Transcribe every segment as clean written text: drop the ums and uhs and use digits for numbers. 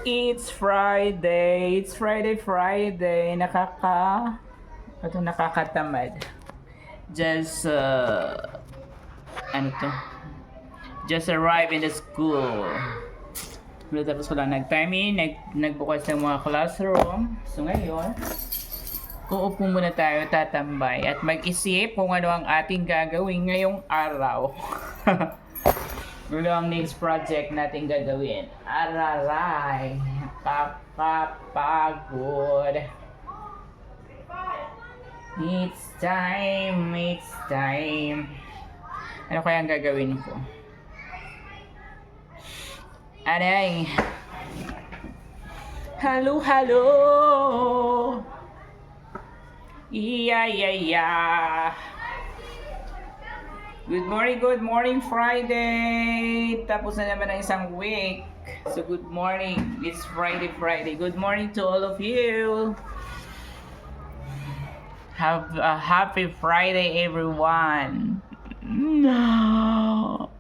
It's Friday. It's Friday. Nakakatamad. Just, ano to? Just arrived in the school. Tapos ko lang nag-time in, nagbukas ng mga classroom. So ngayon, uupo muna tayo, tatambay, at mag-isip kung ano ang ating gagawin ngayong araw. Ano ang next project natin gagawin? Araray! Kakapagod! It's time! Ano kaya ang gagawin ko? Aray! Hello! Yeah! Good morning Friday! Tapos na naman ang isang week. So good morning. It's Friday. Good morning to all of you. Have a happy Friday, everyone. No.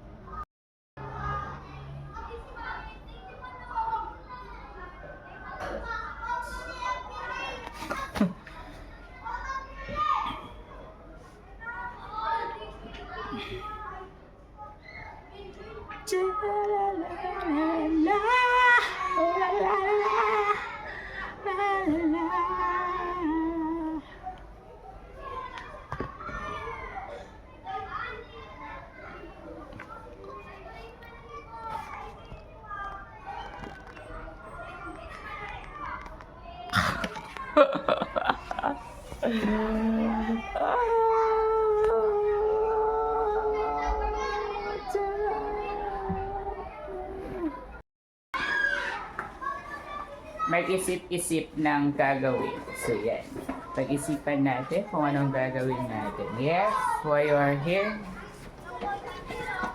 Mag-isip-isip ng gagawin. So yan. Pag-isipan natin kung anong gagawin natin. Yes, why you are here?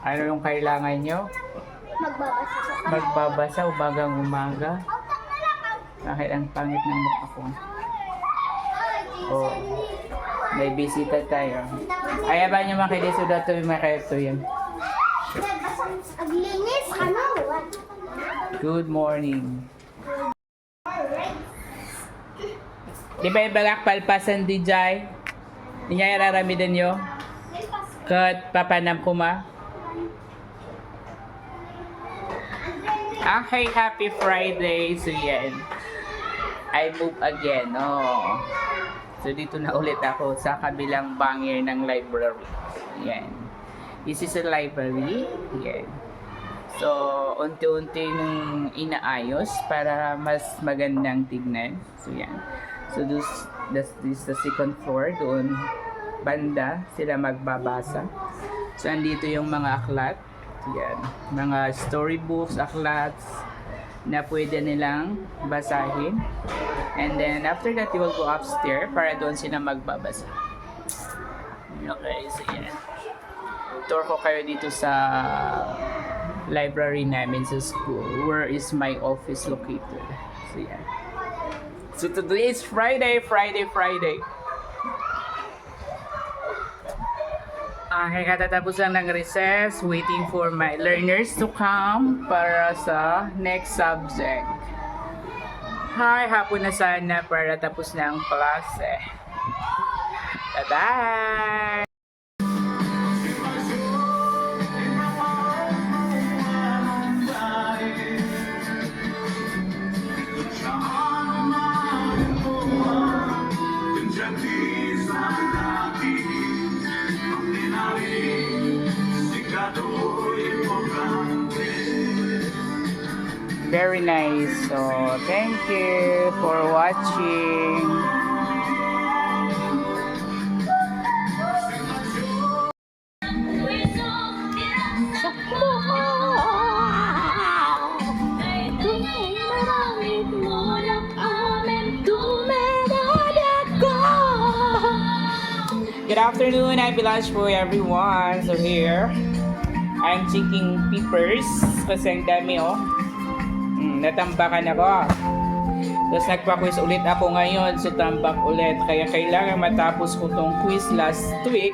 Ano yung kailangan nyo? Magbabasa umagang-umaga. Bakit ang pangit ng mukha ko? Oh, may bisita tayo. Ayaban nyo makilis udah to yung makaito yan. Good morning. Di ba ibalak palpasan di jay? Di niya iraramidan nyo? Kat papanam ko ma? Okay, happy Friday. So yan. I move again. Oh. So dito na ulit ako sa kabilang bangir ng library. Yan. This is a library. Yan. So, unti-unti nung inaayos para mas magandang tignan. So yan. So this is the second floor. Doon banda sila magbabasa. So andito yung mga aklat. Yan. Mga storybooks, aklats na pwede nilang basahin. And then after that, you will go upstairs para doon sila magbabasa. Okay, so yan. Tour ko kayo dito sa library namin sa school. Where is my office located? So yan. So today is Friday. Okay, katatapos lang ng recess, waiting for my learners to come para sa next subject. Hi, hapon na sana para tapos na ang klase. Bye-bye! Very nice. So, thank you for watching. Good afternoon, happy lunch for everyone. So here, I'm checking papers kasi ang dami oh. Natambakan ako. Tapos nagpa-quiz ulit ako ngayon, so tambak ulit. Kaya kailangan matapos ko tong quiz last week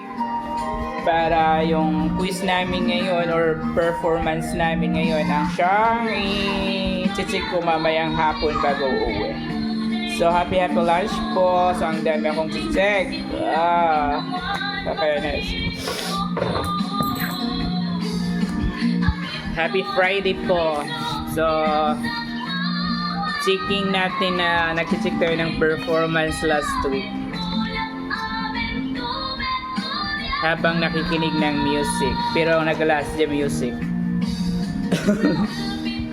para yung quiz namin ngayon or performance namin ngayon ang siyang i-check ko mamayang hapon bago uuwi. So, happy lunch po. So, ang dami akong check. Kakainis. Happy Friday po. So, checking natin na nag-check tayo ng performance last week. Habang nakikinig ng music. Pero nag-last the music.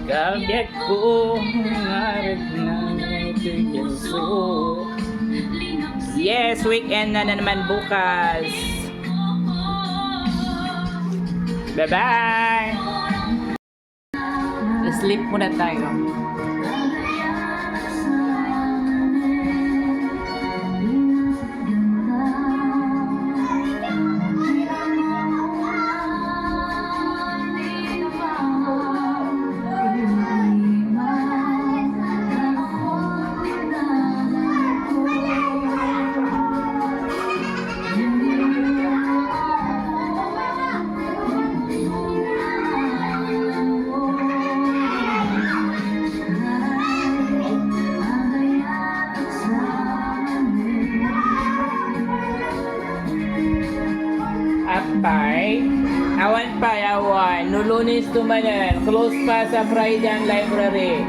Kabiyak ko ngarap na ito. Yes, weekend na naman bukas. Bye-bye! Sleep muna tayo. Apay, awan, no Lunes to Manan, close pa sa Friday ang library.